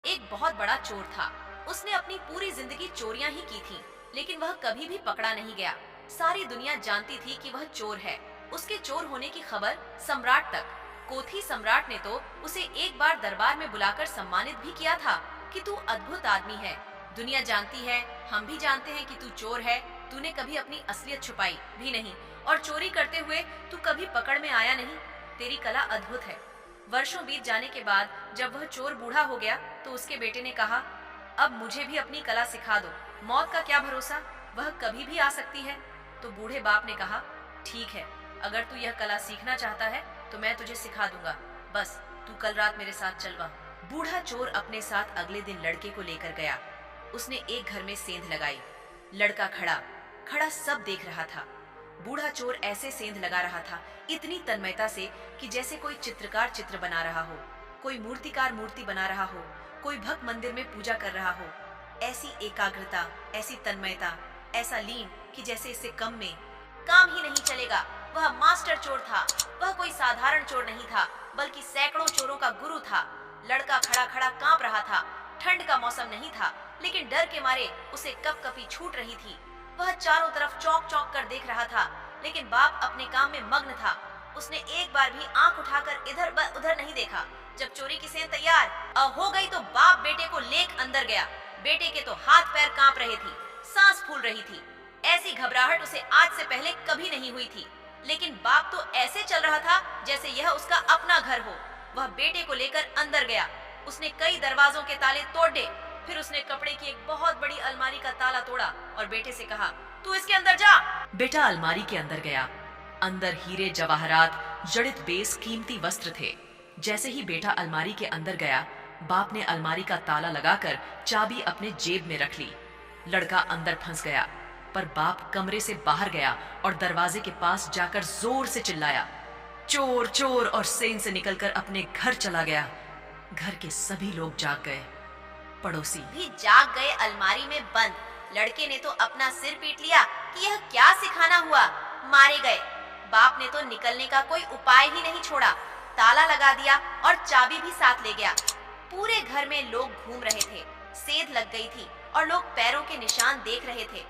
एक बहुत बड़ा चोर था। उसने अपनी पूरी जिंदगी चोरियां ही की थी, लेकिन वह कभी भी पकड़ा नहीं गया। सारी दुनिया जानती थी कि वह चोर है। उसके चोर होने की खबर सम्राट तक। कोथी सम्राट ने तो उसे एक बार दरबार में बुलाकर सम्मानित भी किया था कि तू अद्भुत आदमी है। दुनिया जानती है, हम भी जानते हैं कि तू चोर है। तूने कभी अपनी असलियत छुपाई भी नहीं और चोरी करते हुए तू कभी पकड़ में आया नहीं। तेरी कला अद्भुत है। वर्षों बीत जाने के बाद जब वह चोर बूढ़ा हो गया तो उसके बेटे ने कहा, अब मुझे भी अपनी कला सिखा दो। मौत का क्या भरोसा, वह कभी भी आ सकती है। तो बूढ़े बाप ने कहा, ठीक है, अगर तू यह कला सीखना चाहता है तो मैं तुझे सिखा दूंगा। बस तू कल रात मेरे साथ चलवा। बूढ़ा चोर अपने साथ अगले दिन लड़के को लेकर गया। उसने एक घर में सेंध लगाई। लड़का खड़ा खड़ा सब देख रहा था। बूढ़ा चोर ऐसे सेंध लगा रहा था, इतनी तन्मयता से कि जैसे कोई चित्रकार चित्र बना रहा हो, कोई मूर्तिकार मूर्ति बना रहा हो, कोई भक्त मंदिर में पूजा कर रहा हो। ऐसी एकाग्रता, ऐसी तन्मयता, ऐसा लीन कि जैसे इससे कम में काम ही नहीं चलेगा। वह मास्टर चोर था। वह कोई साधारण चोर नहीं था, बल्कि सैकड़ों चोरों का गुरु था। लड़का खड़ा खड़ा कांप रहा था। ठंड का मौसम नहीं था, लेकिन डर के मारे उसे कपकपी छूट रही थी। वह चारों तरफ चौंक चौंक कर देख रहा था, लेकिन बाप अपने काम में मग्न था। उसने एक बार भी आंख उठाकर इधर उधर नहीं देखा। जब चोरी की सेंध तैयार हो गई तो बाप बेटे को लेक अंदर गया। बेटे के तो हाथ पैर कांप रहे थे, सांस फूल रही थी। ऐसी घबराहट उसे आज से पहले कभी नहीं हुई थी। लेकिन बाप तो ऐसे चल रहा था जैसे यह उसका अपना घर हो। वह बेटे को लेकर अंदर गया। उसने कई दरवाजों के ताले तोड़े। फिर उसने कपड़े की एक बहुत बड़ी अलमारी का ताला तोड़ा और बेटे से कहा, तू इसके अंदर जा। बेटा अलमारी के अंदर गया। अंदर हीरे जवाहरात जड़ित बेस कीमती वस्त्र थे। जैसे ही बेटा अलमारी के अंदर गया, बाप ने अलमारी का ताला लगाकर चाबी अपने जेब में रख ली। लड़का अंदर फंस गया, पर बाप कमरे से बाहर गया और दरवाजे के पास जाकर जोर से चिल्लाया, चोर चोर, और सेन से निकलकर अपने घर चला गया। घर के सभी लोग जाग गए। पड़ोसी भी जाग गए। अलमारी में बंद लड़के ने तो अपना सिर पीट लिया कि यह क्या सिखाना हुआ। मारे गए। बाप ने तो निकलने का कोई उपाय ही नहीं छोड़ा। ताला लगा दिया और चाबी भी साथ ले गया। पूरे घर में लोग घूम रहे थे। सेंध लग गई थी और लोग पैरों के निशान देख रहे थे।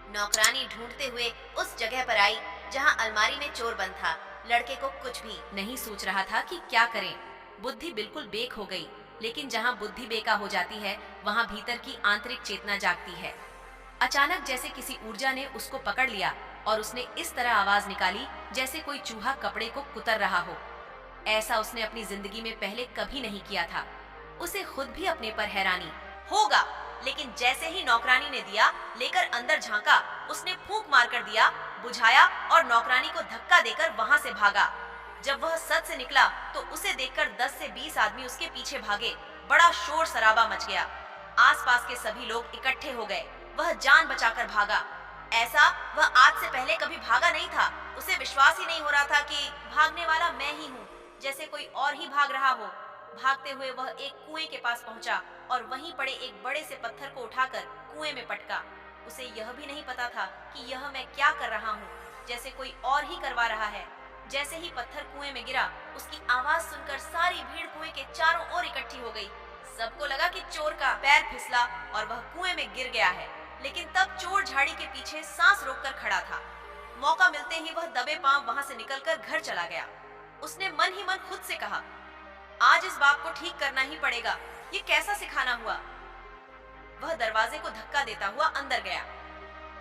नौकरानी ढूंढते हुए उस जगह पर आई जहां अलमारी में चोर बंद था। लड़के को कुछ भी नहीं सूझ रहा था कि क्या करें। बुद्धि बिल्कुल बेक हो गई। लेकिन जहां बुद्धि बेका हो जाती है, वहां भीतर की आंतरिक चेतना जागती है। अचानक जैसे किसी ऊर्जा ने उसको पकड़ लिया और उसने इस तरह आवाज निकाली जैसे कोई चूहा कपड़े को कुतर रहा हो। ऐसा उसने अपनी जिंदगी में पहले कभी नहीं किया था। उसे खुद भी अपने पर हैरानी होगा। लेकिन जैसे ही नौकरानी ने दिया लेकर अंदर झांका, उसने फूंक मारकर दिया बुझाया और नौकरानी को धक्का देकर वहां से भागा। जब वह सच से निकला तो उसे देखकर 10 से 20 आदमी उसके पीछे भागे। बड़ा शोर शराबा मच गया। आसपास के सभी लोग इकट्ठे हो गए। वह जान बचाकर भागा। ऐसा वह आज से पहले कभी भागा नहीं था। उसे विश्वास ही नहीं हो रहा था कि भागने वाला मैं ही हूँ, जैसे कोई और ही भाग रहा हो। भागते हुए वह एक कुएं के पास पहुंचा और वहीं पड़े एक बड़े से पत्थर को उठाकर कुएं में पटका। उसे यह भी नहीं पता था कि यह मैं क्या कर रहा हूँ, जैसे कोई और ही करवा रहा है। जैसे ही पत्थर कुएं में गिरा, उसकी आवाज सुनकर सारी भीड़ कुएं के चारों ओर इकट्ठी हो गई। सबको लगा कि चोर का पैर फिसला और वह कुएं में गिर गया है। लेकिन तब चोर झाड़ी के पीछे सांस रोककर खड़ा था। मौका मिलते ही वह दबे पांव वहां से निकलकर घर चला गया। उसने मन ही मन खुद से कहा, आज इस बाप को ठीक करना ही पड़ेगा। ये कैसा सिखाना हुआ। वह दरवाजे को धक्का देता हुआ अंदर गया।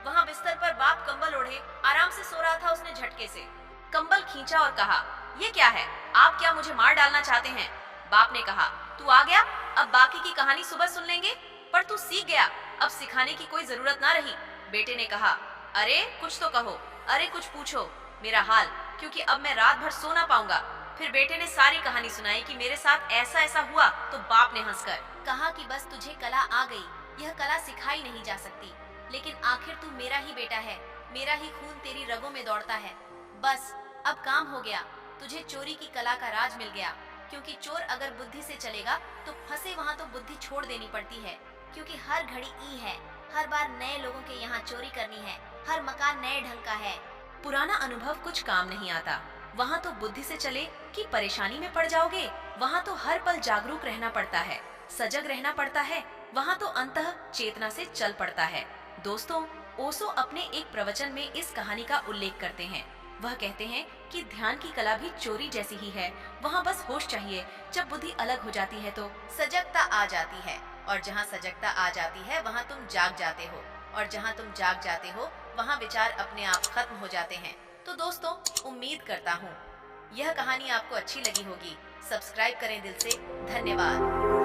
वहां बिस्तर पर बाप कंबल ओढ़े आराम से सो रहा था। उसने झटके से कंबल खींचा और कहा, ये क्या है, आप क्या मुझे मार डालना चाहते हैं। बाप ने कहा, तू आ गया, अब बाकी की कहानी सुबह सुन लेंगे। पर तू सीख गया, अब सिखाने की कोई जरूरत ना रही। बेटे ने कहा, अरे कुछ तो कहो, अरे कुछ पूछो मेरा हाल, क्योंकि अब मैं रात भर सो ना पाऊंगा। फिर बेटे ने सारी कहानी सुनाई कि मेरे साथ ऐसा ऐसा हुआ। तो बाप ने हंसकर कहा कि बस तुझे कला आ गई, यह कला सिखाई नहीं जा सकती। लेकिन आखिर तू मेरा ही बेटा है, मेरा ही खून तेरी रगों में दौड़ता है। बस अब काम हो गया, तुझे चोरी की कला का राज मिल गया। क्योंकि चोर अगर बुद्धि से चलेगा तो फंसे वहाँ तो बुद्धि छोड़ देनी पड़ती है। क्योंकि हर घड़ी ई है, हर बार नए लोगों के यहाँ चोरी करनी है, हर मकान नए ढंग का है। पुराना अनुभव कुछ काम नहीं आता। वहाँ तो बुद्धि से चले कि परेशानी में पड़ जाओगे। वहाँ तो हर पल जागरूक रहना पड़ता है। सजग रहना पड़ता है, वहाँ तो अंतः चेतना से चल पड़ता है। दोस्तों, ओशो अपने एक प्रवचन में इस कहानी का उल्लेख करते हैं। वह कहते हैं कि ध्यान की कला भी चोरी जैसी ही है, वहाँ बस होश चाहिए। जब बुद्धि अलग हो जाती है तो सजगता आ जाती है, और जहाँ सजगता आ जाती है वहाँ तुम जाग जाते हो, और जहाँ तुम जाग जाते हो वहाँ विचार अपने आप खत्म हो जाते हैं। तो दोस्तों, उम्मीद करता हूँ यह कहानी आपको अच्छी लगी होगी। सब्सक्राइब करें दिल से। धन्यवाद।